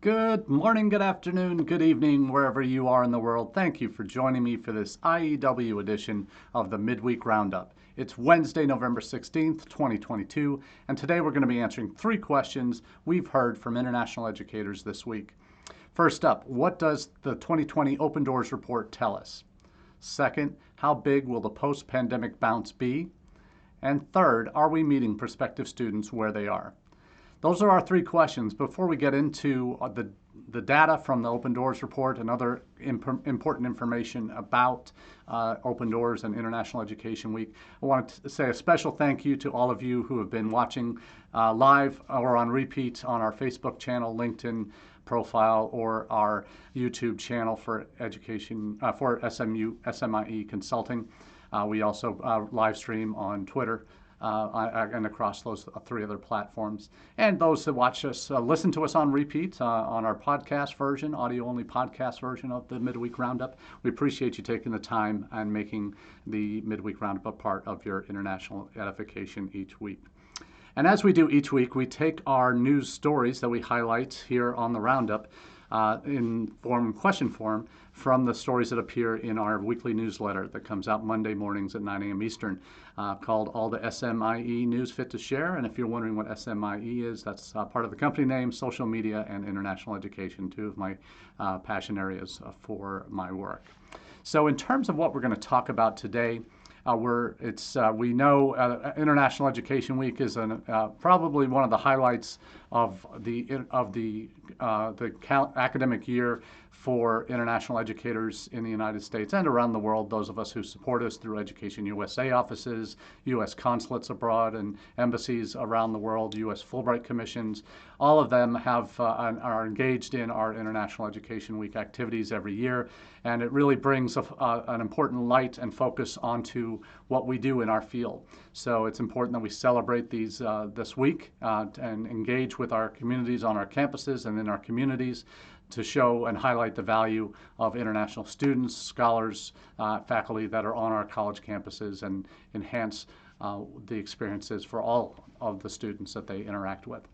Good morning, good afternoon, good evening, wherever you are in the world. Thank you for joining me for this IEW edition of the Midweek Roundup. It's Wednesday, November 16th, 2022, and today we're going to be answering 3 questions we've heard from international educators this week. First up, what does the 2020 Open Doors report tell us? Second, how big will the post-pandemic bounce be? And third, are we meeting prospective students where they are? Those are our 3 questions. Before we get into the data from the Open Doors report and other important information about Open Doors and International Education Week, I want to say a special thank you to all of you who have been watching live or on repeat on our Facebook channel, LinkedIn profile, or our YouTube channel for education for SMIE Consulting. We also live stream on Twitter and across those 3 other platforms. And those that watch us, listen to us on repeat on our podcast version, audio-only podcast version of the Midweek Roundup. We appreciate you taking the time and making the Midweek Roundup a part of your international edification each week. And as we do each week, we take our news stories that we highlight here on the Roundup in question form from the stories that appear in our weekly newsletter that comes out Monday mornings at 9 a.m. Eastern, called All the SMIE News Fit to Share. And if you're wondering what SMIE is, that's part of the company name, social media, and international education, 2 of my passion areas for my work. So in terms of what we're going to talk about today, we know International Education Week is probably one of the highlights of the academic year for international educators in the United States and around the world. Those of us who support us through Education USA offices, U.S. consulates abroad, and embassies around the world, U.S. Fulbright commissions, all of them are engaged in our International Education Week activities every year, and it really brings an important light and focus onto what we do in our field. So it's important that we celebrate these this week and engage with our communities on our campuses and in our communities to show and highlight the value of international students, scholars, faculty that are on our college campuses, and enhance the experiences for all of the students that they interact with.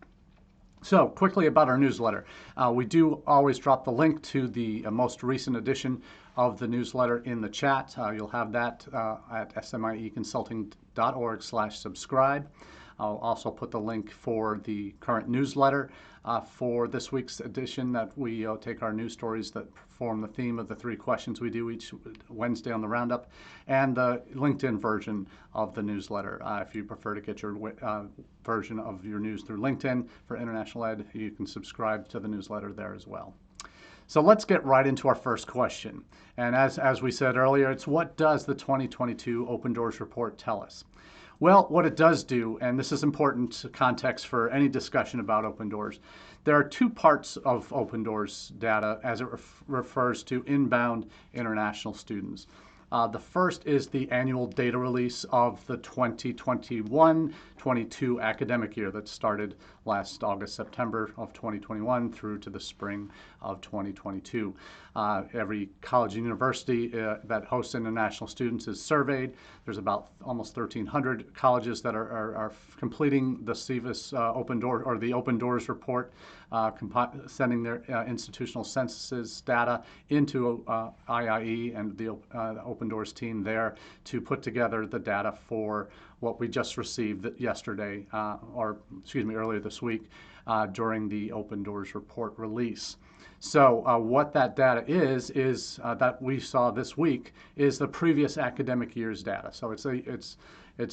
So quickly about our newsletter. We do always drop the link to the most recent edition of the newsletter in the chat. You'll have that at smieconsulting.org/subscribe. I'll also put the link for the current newsletter for this week's edition that we take our news stories that form the theme of the 3 questions we do each Wednesday on the Roundup, and the LinkedIn version of the newsletter. If you prefer to get your version of your news through LinkedIn for International Ed, you can subscribe to the newsletter there as well. So let's get right into our first question. And as we said earlier, it's what does the 2022 Open Doors report tell us? Well, what it does do, and this is important context for any discussion about Open Doors, there are 2 parts of Open Doors data as it refers to inbound international students. The first is the annual data release of the 2021-22 academic year that started last August, September of 2021 through to the spring of 2022. Every college and university that hosts international students is surveyed. There's about almost 1,300 colleges that are completing the SEVIS Open Door or the Open Doors report, sending their institutional censuses data into IIE and the Open Doors team there to put together the data for what we just received yesterday, earlier this week during the Open Doors report release. So what that data is that we saw this week is the previous academic year's data. So it's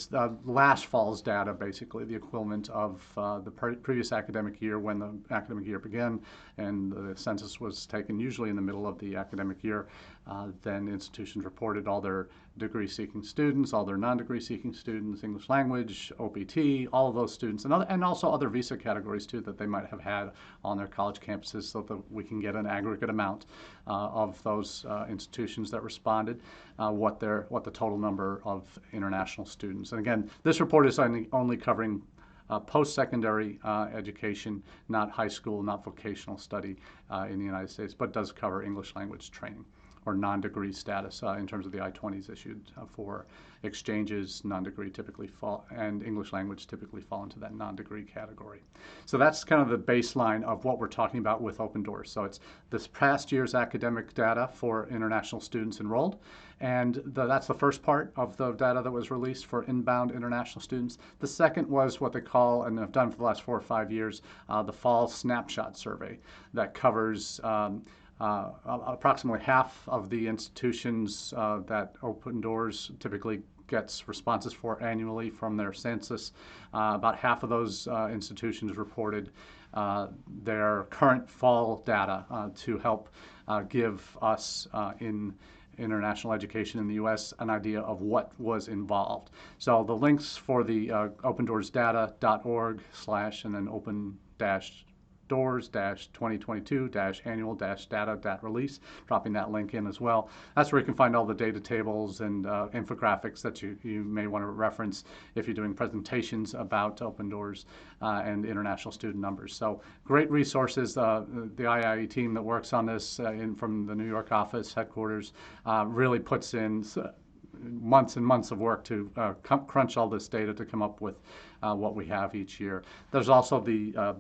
the last fall's data, basically, the equivalent of the previous academic year when the academic year began, and the census was taken usually in the middle of the academic year. Then institutions reported all their degree-seeking students, all their non-degree-seeking students, English language, OPT, all of those students, and also other visa categories too that they might have had on their college campuses, so that we can get an aggregate amount of those institutions that responded, what the total number of international students. And again, this report is only covering post-secondary education, not high school, not vocational study in the United States, but does cover English language training. or non-degree status in terms of the I-20s issued for exchanges. Non-degree typically fall, and English language typically fall into that non-degree category. So that's kind of the baseline of what we're talking about with Open Doors. So it's this past year's academic data for international students enrolled, and that's the first part of the data that was released for inbound international students. The second was what they call, and have done for the last 4 or 5 years, the fall snapshot survey that covers approximately half of the institutions that Open Doors typically gets responses for annually from their census. About half of those institutions reported their current fall data to help give us in international education in the U.S. an idea of what was involved. So the links for the opendoorsdata.org/ and then open-doors-2022-annual-data.release, dropping that link in as well. That's where you can find all the data tables and infographics that you may want to reference if you're doing presentations about Open Doors and international student numbers. So great resources. The IIE team that works on this from the New York office headquarters really puts in months and months of work to crunch all this data to come up with what we have each year. There's also the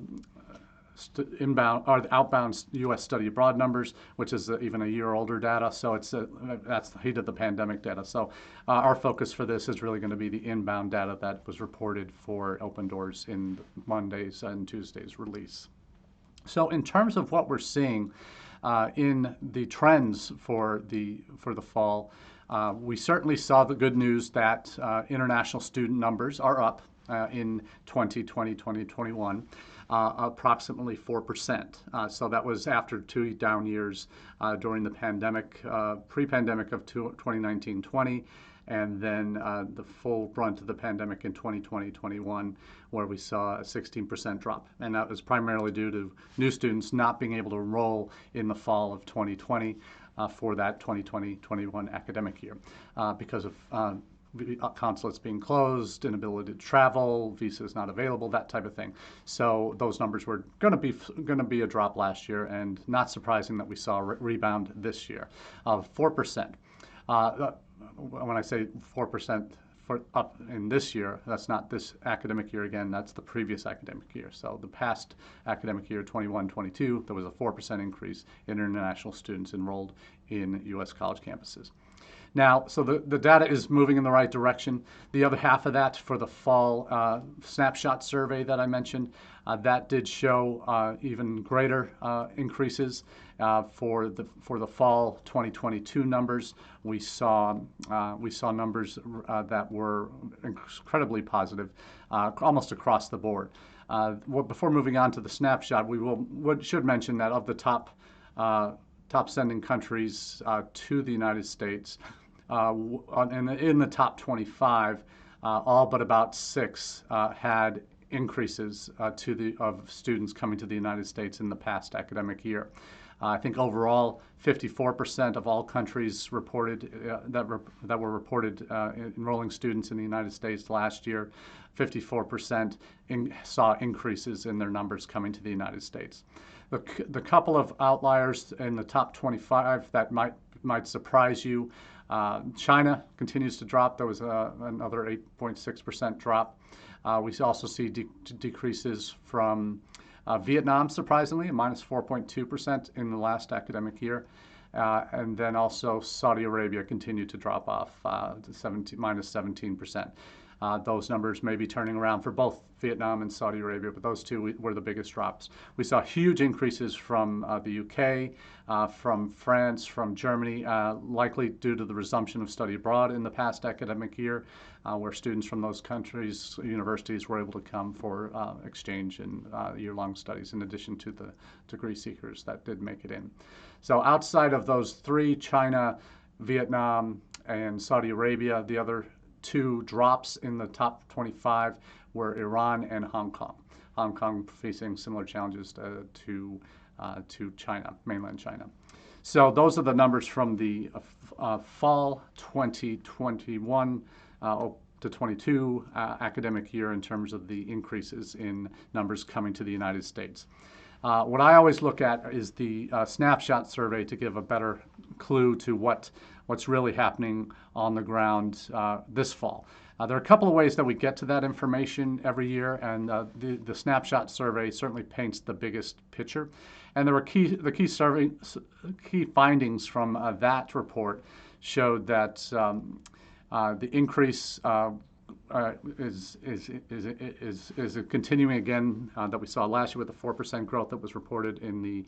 inbound or the outbound U.S. study abroad numbers, which is even a year older data. So it's that's the heat of the pandemic data. So our focus for this is really going to be the inbound data that was reported for Open Doors in Monday's and Tuesday's release. So in terms of what we're seeing in the trends for the fall, we certainly saw the good news that international student numbers are up in 2020-2021. Approximately 4%. So that was after 2 down years during the pandemic, pre-pandemic of 2019-20, and then the full brunt of the pandemic in 2020-21, where we saw a 16% drop. And that was primarily due to new students not being able to enroll in the fall of 2020 for that 2020-21 academic year because of consulates being closed, inability to travel, visas not available, that type of thing. So those numbers were going to be a drop last year, and not surprising that we saw a rebound this year of 4%. When I say 4% for up in this year, that's not this academic year again, that's the previous academic year. So the past academic year, 21-22, there was a 4% increase in international students enrolled in U.S. college campuses. Now, so the data is moving in the right direction. The other half of that for the fall snapshot survey that I mentioned, that did show even greater increases for the fall 2022 numbers. We saw numbers that were incredibly positive, almost across the board. Before moving on to the snapshot, we should mention that of the top sending countries to the United States. In the top 25, all but about 6 had increases of students coming to the United States in the past academic year. I think overall, 54% of all countries reported that were reported enrolling students in the United States last year. 54% saw increases in their numbers coming to the United States. The couple of outliers in the top 25 that might surprise you. China continues to drop. There was another 8.6% drop. We also see decreases from Vietnam, surprisingly, minus 4.2% in the last academic year. And then also Saudi Arabia continued to drop off to minus 17%. Those numbers may be turning around for both Vietnam and Saudi Arabia, but those two were the biggest drops. We saw huge increases from the UK, from France, from Germany, likely due to the resumption of study abroad in the past academic year, where students from those countries, universities, were able to come for exchange and year-long studies, in addition to the degree seekers that did make it in. So outside of those 3, China, Vietnam, and Saudi Arabia, the other 2 drops in the top 25 were Iran and Hong Kong. Hong Kong facing similar challenges to China, mainland China. So those are the numbers from the fall 2021 to 22 academic year in terms of the increases in numbers coming to the United States. What I always look at is the snapshot survey to give a better clue to what's really happening on the ground this fall. There are a couple of ways that we get to that information every year, and the snapshot survey certainly paints the biggest picture. And there were key findings from that report showed that the increase is continuing again that we saw last year with the 4% growth that was reported in the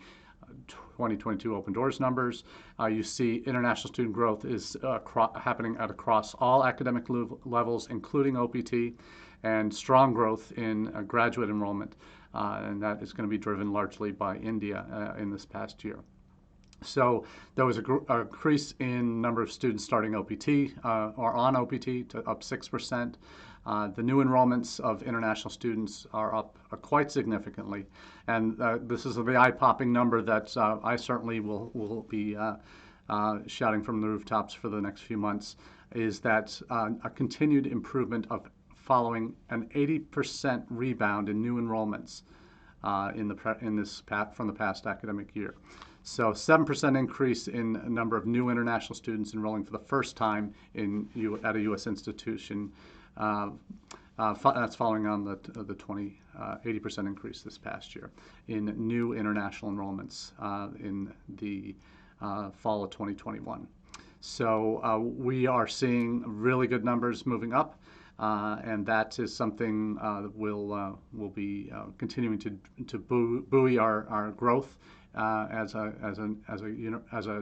2022 Open Doors numbers. You see international student growth is happening across all academic levels, including OPT, and strong growth in graduate enrollment. And that is going to be driven largely by India in this past year. So there was a increase in number of students starting OPT or on OPT to up 6%. The new enrollments of international students are up quite significantly. And this is the eye-popping number that I certainly will be shouting from the rooftops for the next few months, is that a continued improvement of following an 80% rebound in new enrollments from the past academic year. So 7% increase in a number of new international students enrolling for the first time at a U.S. institution. That's following on the 80% increase this past year in new international enrollments in the fall of 2021. So we are seeing really good numbers moving up. And that is something that will be continuing to buoy our growth as a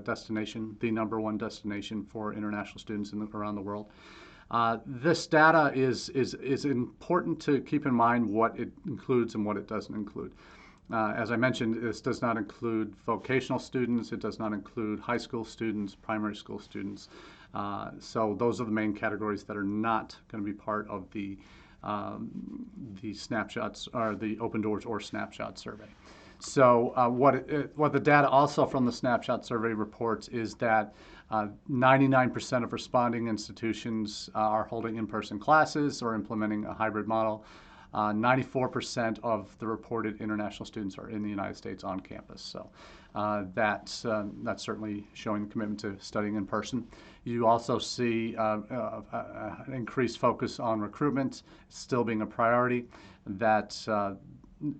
destination, the #1 destination for international students around the world. This data is important to keep in mind what it includes and what it doesn't include. As I mentioned, this does not include vocational students. It does not include high school students, primary school students. So those are the main categories that are not going to be part of the snapshots or the Open Doors or snapshot survey. So what the data also from the snapshot survey reports is that 99% of responding institutions are holding in-person classes or implementing a hybrid model. 94% of the reported international students are in the United States on campus. So that's certainly showing commitment to studying in person. You also see an increased focus on recruitment still being a priority. That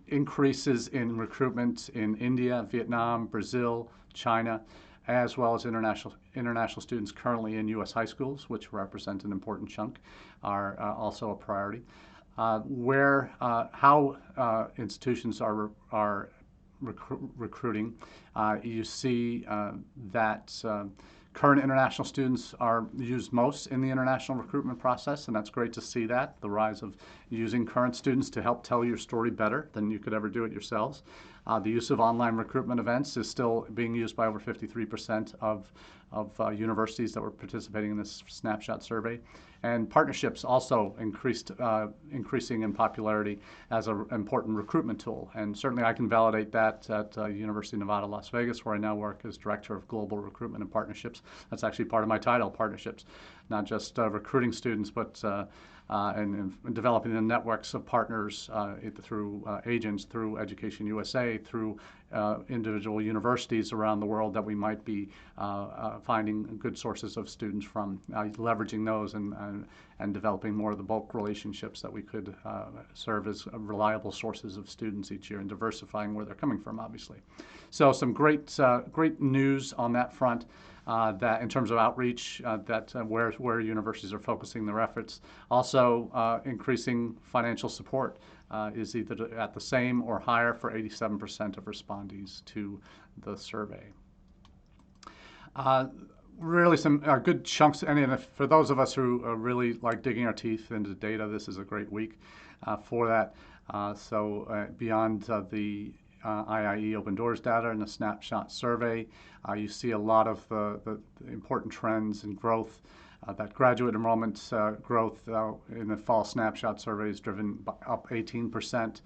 increases in recruitment in India, Vietnam, Brazil, China, as well as international students currently in U.S. high schools, which represent an important chunk, are also a priority. How institutions are recruiting, you see that current international students are used most in the international recruitment process, and that's great to see that, the rise of using current students to help tell your story better than you could ever do it yourselves. The use of online recruitment events is still being used by over 53% of universities that were participating in this snapshot survey. And partnerships also increasing in popularity as an important recruitment tool. And certainly I can validate that at University of Nevada, Las Vegas, where I now work as Director of Global Recruitment and Partnerships. That's actually part of my title, Partnerships, not just recruiting students, but and developing the networks of partners through agents, through Education USA, through individual universities around the world that we might be finding good sources of students from, leveraging those and developing more of the bulk relationships that we could serve as reliable sources of students each year and diversifying where they're coming from, obviously. So some great news on that front. That in terms of outreach, where universities are focusing their efforts. Also, increasing financial support is either at the same or higher for 87% of respondees to the survey. Really some good chunks, and for those of us who really like digging our teeth into data, this is a great week for that. Beyond the IIE Open Doors data and the snapshot survey, you see a lot of the important trends in growth. That graduate enrollment growth in the fall snapshot survey is driven up 18%,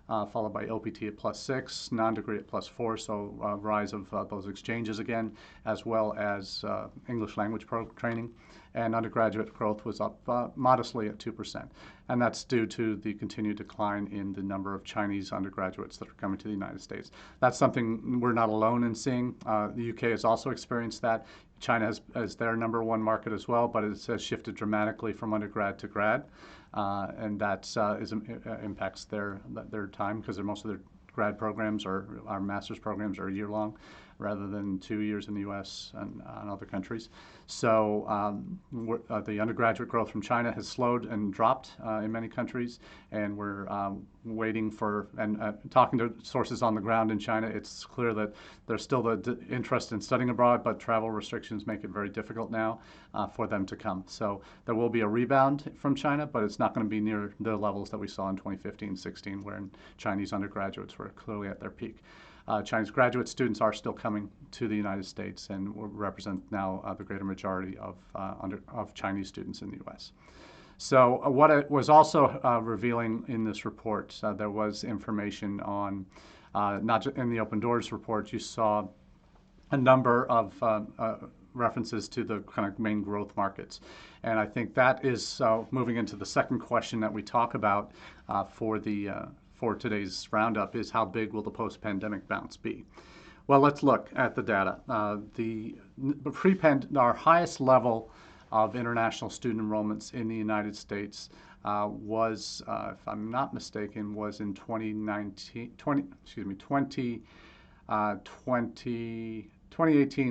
followed by OPT at +6, non-degree at +4, so rise of those exchanges again, as well as English language training and undergraduate growth was up modestly at 2%. And that's due to the continued decline in the number of Chinese undergraduates that are coming to the United States. That's something we're not alone in seeing. The UK has also experienced that. China has their #1 market as well, but it has shifted dramatically from undergrad to grad, and that impacts their time, because most of their grad programs or our master's programs are year-long rather than 2 years in the U.S. and other countries. So the undergraduate growth from China has slowed and dropped in many countries, and we're waiting for, and talking to sources on the ground in China, it's clear that there's still the interest in studying abroad, but travel restrictions make it very difficult now for them to come. So there will be a rebound from China, but it's not going to be near the levels that we saw in 2015-16, when Chinese undergraduates were clearly at their peak. Chinese graduate students are still coming to the United States and represent now the greater majority of Chinese students in the U.S. So what it was also revealing in this report, there was information on, not just in the Open Doors report, you saw a number of references to the kind of main growth markets. And I think that is moving into the second question that we talk about for today's roundup, is how big will the post-pandemic bounce be? Well, let's look at the data. Our highest level of international student enrollments in the United States was, if I'm not mistaken, was in 2018,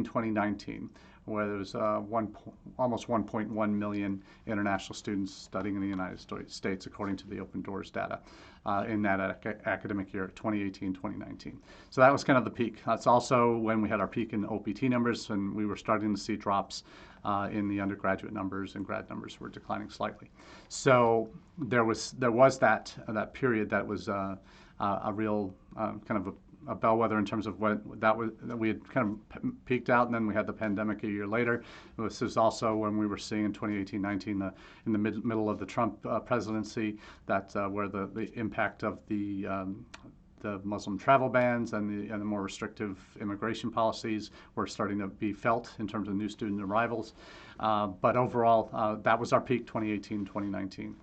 2019, where there was almost 1.1 million international students studying in the United States, according to the Open Doors data in that academic year, 2018-2019. So that was kind of the peak. That's also when we had our peak in OPT numbers, and we were starting to see drops in the undergraduate numbers, and grad numbers were declining slightly. So there was that period that was a real kind of a bellwether in terms of what that we had kind of peaked out, and then we had the pandemic a year later. This is also when we were seeing in 2018-19, in the middle of the Trump presidency, that where the impact of the Muslim travel bans and the more restrictive immigration policies were starting to be felt in terms of new student arrivals. But overall, that was our peak, 2018-2019.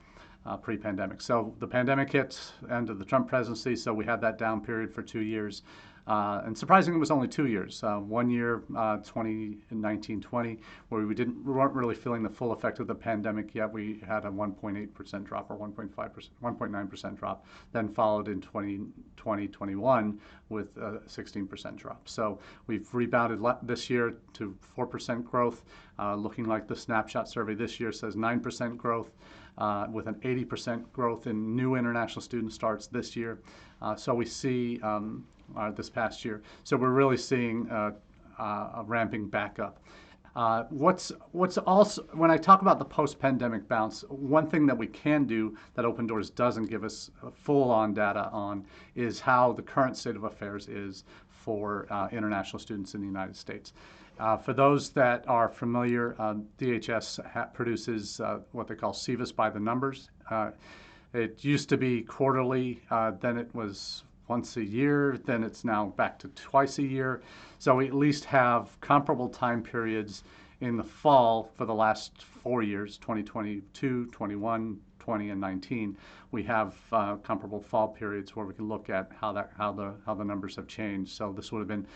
Pre-pandemic. So the pandemic hit, end of the Trump presidency, so we had that down period for 2 years. And surprisingly, it was only 2 years. 1 year, 2019-20, where we weren't really feeling the full effect of the pandemic yet. We had a 1.8% drop, or 1.9% drop, then followed in 2020-21 with a 16% drop. So we've rebounded this year to 4% growth, looking like the snapshot survey this year says 9% growth. With an 80% growth in new international student starts this year. So we see this past year. So we're really seeing a ramping back up. What's also, when I talk about the post-pandemic bounce, one thing that we can do that Open Doors doesn't give us full-on data on is how the current state of affairs is for international students in the United States. For those that are familiar, DHS produces what they call SEVIS by the numbers. It used to be quarterly, then it was once a year, then it's now back to twice a year. So we at least have comparable time periods in the fall for the last 4 years, 2022, 21, 20, and 19. We have comparable fall periods where we can look at how the numbers have changed. So this would have been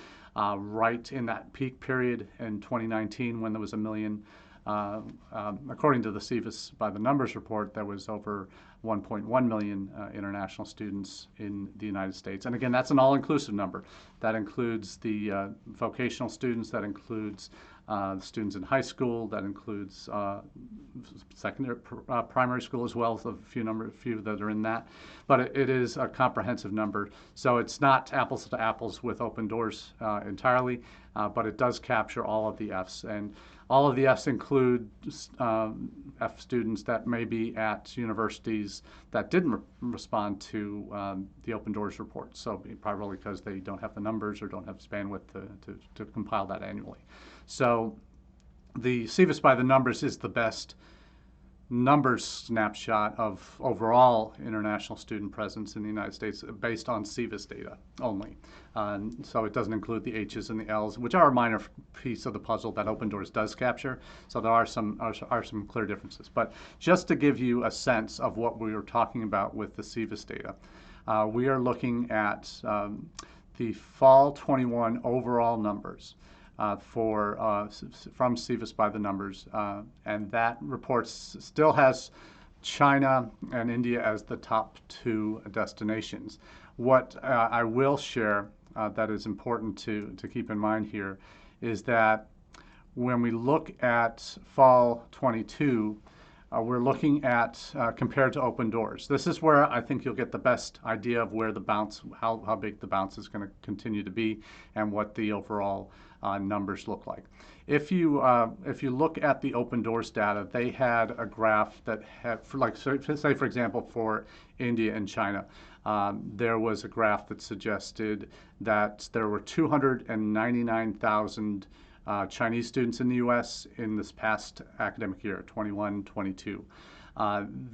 right in that peak period in 2019, when there was 1 million. According to the SEVIS by the numbers report, there was over 1.1 million international students in the United States. And again, that's an all-inclusive number. That includes the vocational students, that includes students in high school, that includes secondary, primary school as well, so a few that are in that. But it is a comprehensive number. So it's not apples to apples with Open Doors entirely, but it does capture all of the Fs. And all of the Fs include F students that may be at universities that didn't respond to the Open Doors report. So probably because they don't have the numbers or don't have bandwidth to compile that annually. So the SEVIS by the numbers is the best numbers snapshot of overall international student presence in the United States based on SEVIS data only. So it doesn't include the H's and the L's, which are a minor piece of the puzzle that Open Doors does capture. So there are some clear differences. But just to give you a sense of what we were talking about with the SEVIS data, we are looking at the fall 21 overall numbers from SEVIS by the numbers, and that report still has China and India as the top two destinations. What I will share that is important to keep in mind here is that when we look at fall 22, we're looking at compared to Open Doors. This is where I think you'll get the best idea of where the bounce, how big the bounce is going to continue to be, and what the overall numbers look like. If you look at the Open Doors data, they had a graph that had, say for example, for India and China, there was a graph that suggested that there were 299,000 Chinese students in the U.S. in this past academic year, 21-22.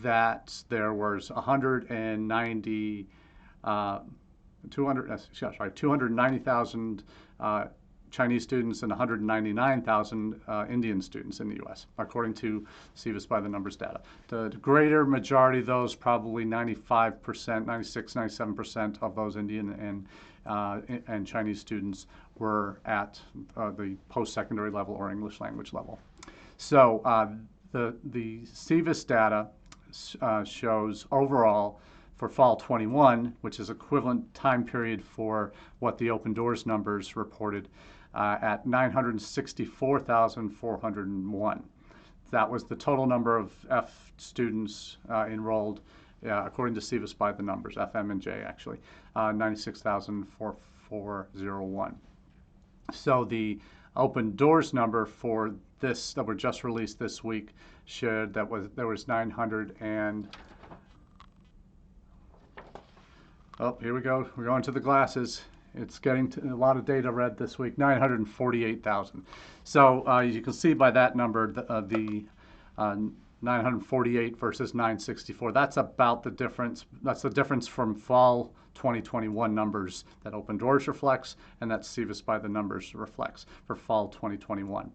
That there was 290,000 Chinese students and 199,000 Indian students in the U.S., according to SEVIS by the numbers data. The greater majority of those, probably 95%, 96, 97% of those Indian and Chinese students were at the post-secondary level or English language level. So the SEVIS data shows overall for fall 21, which is equivalent time period for what the Open Doors numbers reported, at 964,401. That was the total number of F students enrolled, according to SEVIS by the numbers, FM and J actually, 96,401. So the Open Doors number for this that were just released this week showed that there was 900 and oh, here we go. We're going to the glasses. It's getting to a lot of data read this week, 948,000. So you can see by that number, the 948 versus 964. That's about the difference. That's the difference from fall 2021 numbers that Open Doors reflects, and that SEVIS by the numbers reflects for fall 2021.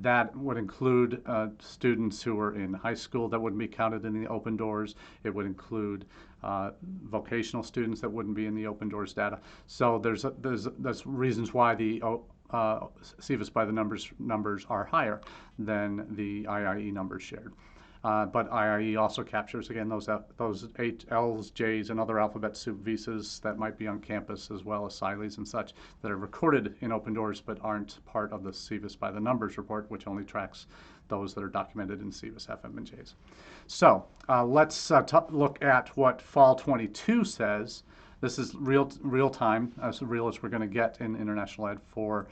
That would include students who are in high school that wouldn't be counted in the Open Doors. It would include vocational students that wouldn't be in the Open Doors data. So there's reasons why the SEVIS by the numbers are higher than the IIE numbers shared. But IIE also captures, again, those H, L's, J's, and other alphabet soup visas that might be on campus, as well as SILEs and such, that are recorded in Open Doors but aren't part of the SEVIS by the numbers report, which only tracks those that are documented in SEVIS, FM, and J's. So let's look at what fall 22 says. This is real time, as real as we're going to get in international ed for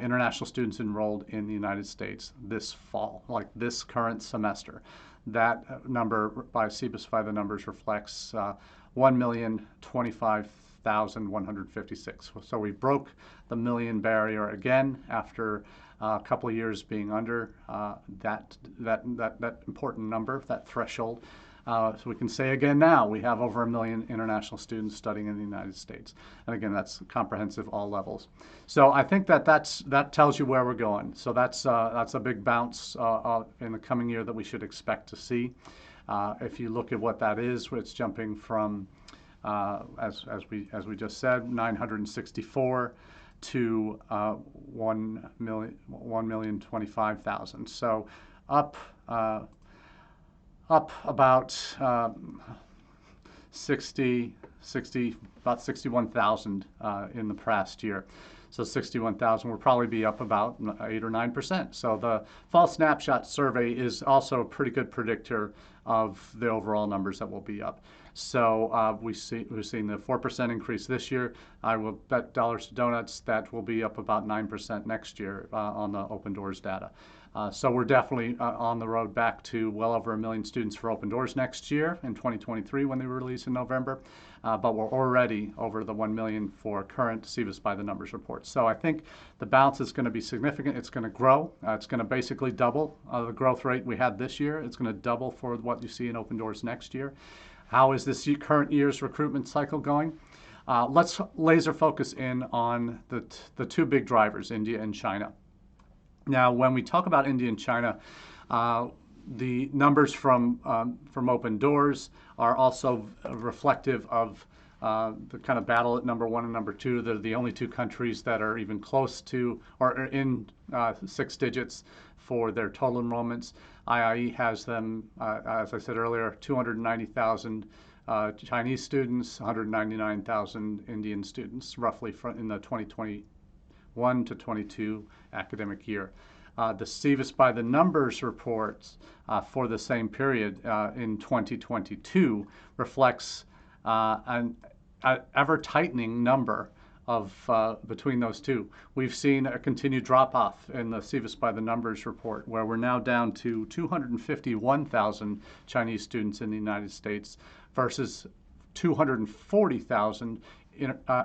international students enrolled in the United States this fall, like this current semester. That number by SEVIS by the numbers reflects 1,025,156. So we broke the million barrier again after a couple of years being under that important number, that threshold. So we can say again now, we have over 1 million international students studying in the United States. And again, that's comprehensive, all levels. So I think that tells you where we're going. So that's a big bounce in the coming year that we should expect to see. If you look at what that is, it's jumping from, as we just said, 964 to 1,025,000. So up about 61,000 in the past year. So 61,000 will probably be up about 8 or 9%. So the fall snapshot survey is also a pretty good predictor of the overall numbers that will be up. So we've seen the 4% increase this year. I will bet dollars to donuts that will be up about 9% next year on the Open Doors data. So we're definitely on the road back to well over 1 million students for Open Doors next year in 2023 when they release in November. But we're already over the 1 million for current SEVIS by the numbers reports. So I think the bounce is going to be significant. It's going to grow. It's going to basically double the growth rate we had this year. It's going to double for what you see in Open Doors next year. How is this current year's recruitment cycle going? Let's laser focus in on the two big drivers, India and China. Now, when we talk about India and China, the numbers from Open Doors are also reflective of the kind of battle at number 1 and number 2. They're the only two countries that are even close to or are in 6 digits for their total enrollments. IIE has them, as I said earlier, 290,000 Chinese students, 199,000 Indian students, roughly in the 2021 to 22 academic year. The SEVIS by the numbers reports for the same period in 2022 reflects an ever-tightening number of between those two. We've seen a continued drop-off in the SEVIS by the numbers report, where we're now down to 251,000 Chinese students in the United States versus 240,000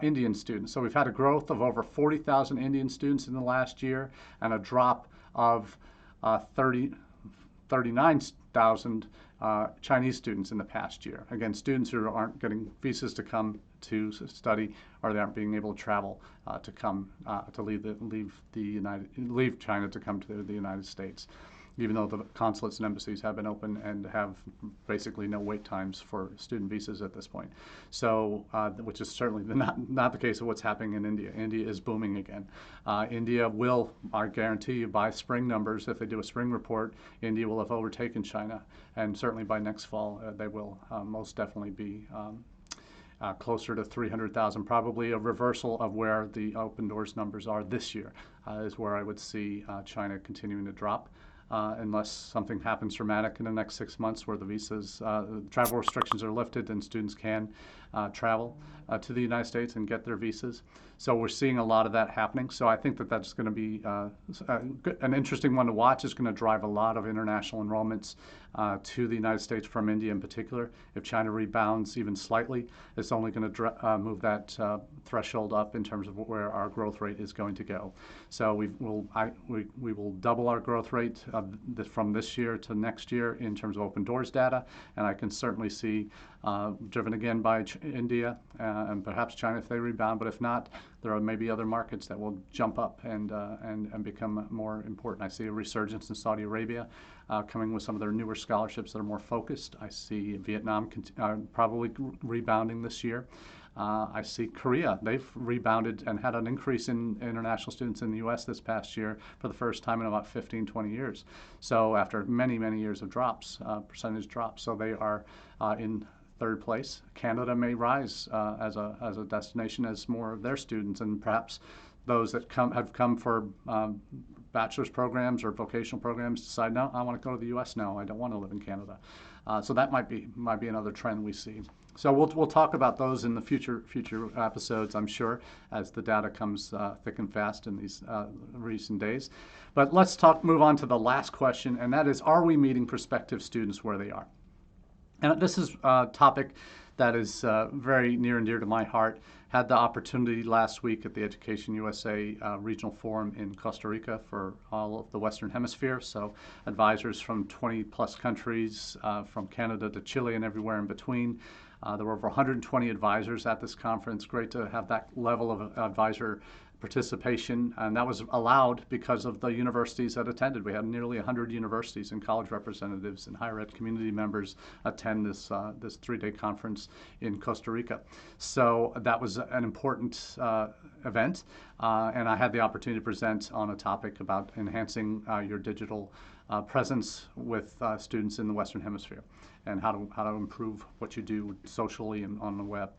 Indian students. So we've had a growth of over 40,000 Indian students in the last year and a drop of 39,000 Chinese students in the past year. Again, students who aren't getting visas to come to study, or they aren't being able to travel to come to leave China to come to the United States, even though the consulates and embassies have been open and have basically no wait times for student visas at this point. So, which is certainly not the case of what's happening in India. India is booming again. India will, I guarantee you, by spring numbers, if they do a spring report, India will have overtaken China. And certainly by next fall, they will most definitely be closer to 300,000, probably a reversal of where the Open Doors numbers are this year, is where I would see China continuing to drop. Unless something happens dramatic in the next 6 months where the visas, travel restrictions are lifted and students can travel to the United States and get their visas. So we're seeing a lot of that happening. So I think that that's going to be an interesting one to watch. It's going to drive a lot of international enrollments to the United States from India in particular. If China rebounds even slightly, it's only going to move that threshold up in terms of where our growth rate is going to go. So we will double our growth rate from this year to next year in terms of Open Doors data, and I can certainly see driven again by India and perhaps China if they rebound, but if not, there are maybe other markets that will jump up and become more important. I see a resurgence in Saudi Arabia coming with some of their newer scholarships that are more focused. I see Vietnam probably rebounding this year. I see Korea. They've rebounded and had an increase in international students in the U.S. this past year for the first time in about 15, 20 years. So after many, many years of drops, percentage drops. So they are in third place. Canada may rise as a destination as more of their students, and perhaps those that have come for bachelor's programs or vocational programs decide, no, I want to go to the U.S. now. I don't want to live in Canada. So that might be another trend we see. So we'll talk about those in the future episodes, I'm sure, as the data comes thick and fast in these recent days. But let's move on to the last question, and that is, are we meeting prospective students where they are? And this is a topic that is very near and dear to my heart. Had the opportunity last week at the Education USA Regional Forum in Costa Rica for all of the Western Hemisphere. So advisors from 20 plus countries, from Canada to Chile and everywhere in between. There were over 120 advisors at this conference. Great to have that level of advisor participation, and that was allowed because of the universities that attended. We had nearly 100 universities and college representatives and higher ed community members attend this 3-day conference in Costa Rica. So that was an important event, and I had the opportunity to present on a topic about enhancing your digital presence with students in the Western Hemisphere and how to improve what you do socially and on the web.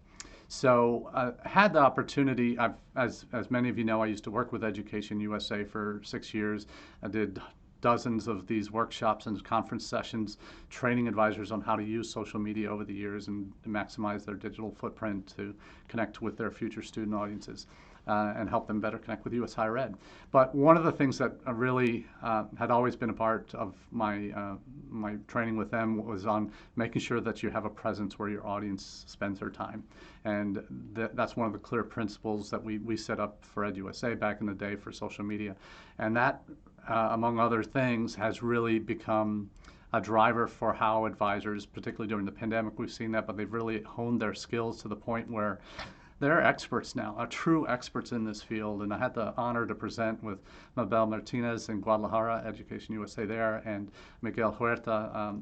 So had the opportunity, as many of you know, I used to work with Education USA for 6 years. I did dozens of these workshops and conference sessions, training advisors on how to use social media over the years and maximize their digital footprint to connect with their future student audiences. And help them better connect with U.S. higher ed. But one of the things that really had always been a part of my my training with them was on making sure that you have a presence where your audience spends their time. And that's one of the clear principles that we set up for EdUSA back in the day for social media. And that, among other things, has really become a driver for how advisors, particularly during the pandemic, we've seen that, but they've really honed their skills to the point where they're experts now, are true experts in this field. And I had the honor to present with Mabel Martinez in Guadalajara, Education USA there, and Miguel Huerta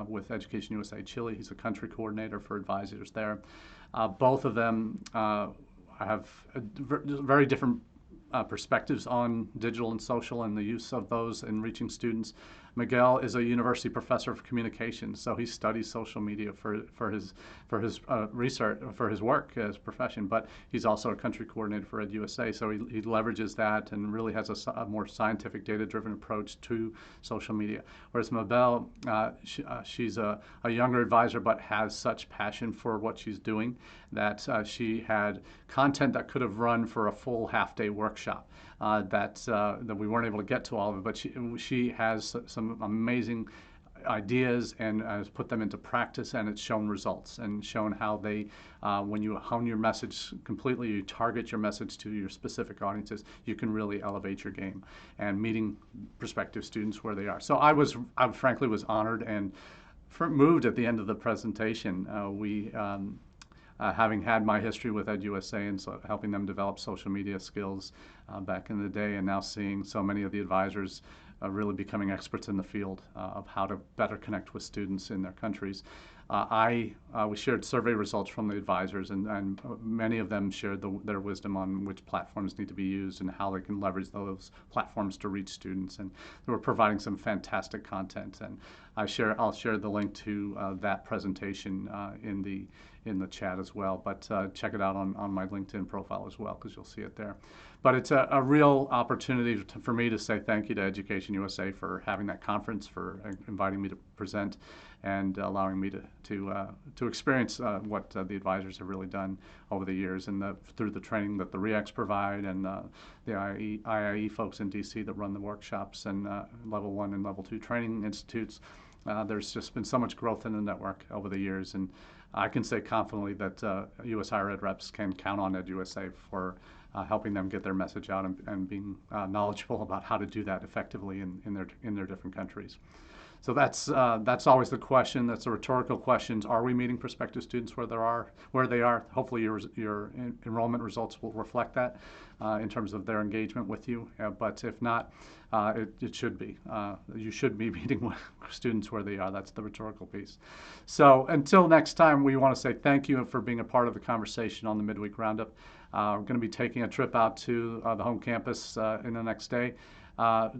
with Education USA Chile. He's a country coordinator for advisors there. Both of them have very different perspectives on digital and social and the use of those in reaching students. Miguel is a university professor of communications, so he studies social media for his research, for his work as profession. But he's also a country coordinator for EdUSA, so he leverages that and really has a more scientific, data-driven approach to social media. Whereas Mabel, she's a younger advisor, but has such passion for what she's doing that she had content that could have run for a full half-day workshop. That we weren't able to get to all of it, but she has some amazing ideas and has put them into practice, and it's shown results and shown how they, when you hone your message completely, you target your message to your specific audiences, you can really elevate your game and meeting prospective students where they are. So I frankly was honored and moved at the end of the presentation. Having had my history with EdUSA and so helping them develop social media skills back in the day, and now seeing so many of the advisors really becoming experts in the field of how to better connect with students in their countries. We shared survey results from the advisors, and many of them shared their wisdom on which platforms need to be used and how they can leverage those platforms to reach students. And they were providing some fantastic content. And I'll share the link to that presentation in the chat as well. But check it out on my LinkedIn profile as well, because you'll see it there. But it's a real opportunity for me to say thank you to Education USA for having that conference, for inviting me to present, and allowing me to experience what the advisors have really done over the years, and through the training that the REACs provide, and the IIE folks in DC that run the workshops, and level 1 and level 2 training institutes. There's just been so much growth in the network over the years, and I can say confidently that U.S. higher ed reps can count on EdUSA for helping them get their message out and being knowledgeable about how to do that effectively in their different countries. So that's always the question. That's the rhetorical questions. Are we meeting prospective students where they are? Hopefully your enrollment results will reflect that in terms of their engagement with you. But if not, it should be. You should be meeting students where they are. That's the rhetorical piece. So until next time, we want to say thank you for being a part of the conversation on the Midweek Roundup. We're going to be taking a trip out to the home campus in the next day.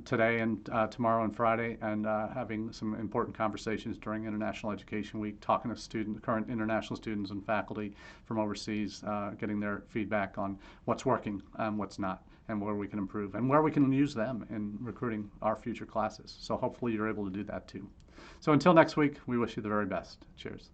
Today and tomorrow and Friday, and having some important conversations during International Education Week, talking to current international students and faculty from overseas, getting their feedback on what's working and what's not, and where we can improve, and where we can use them in recruiting our future classes. So hopefully you're able to do that too. So until next week, we wish you the very best. Cheers.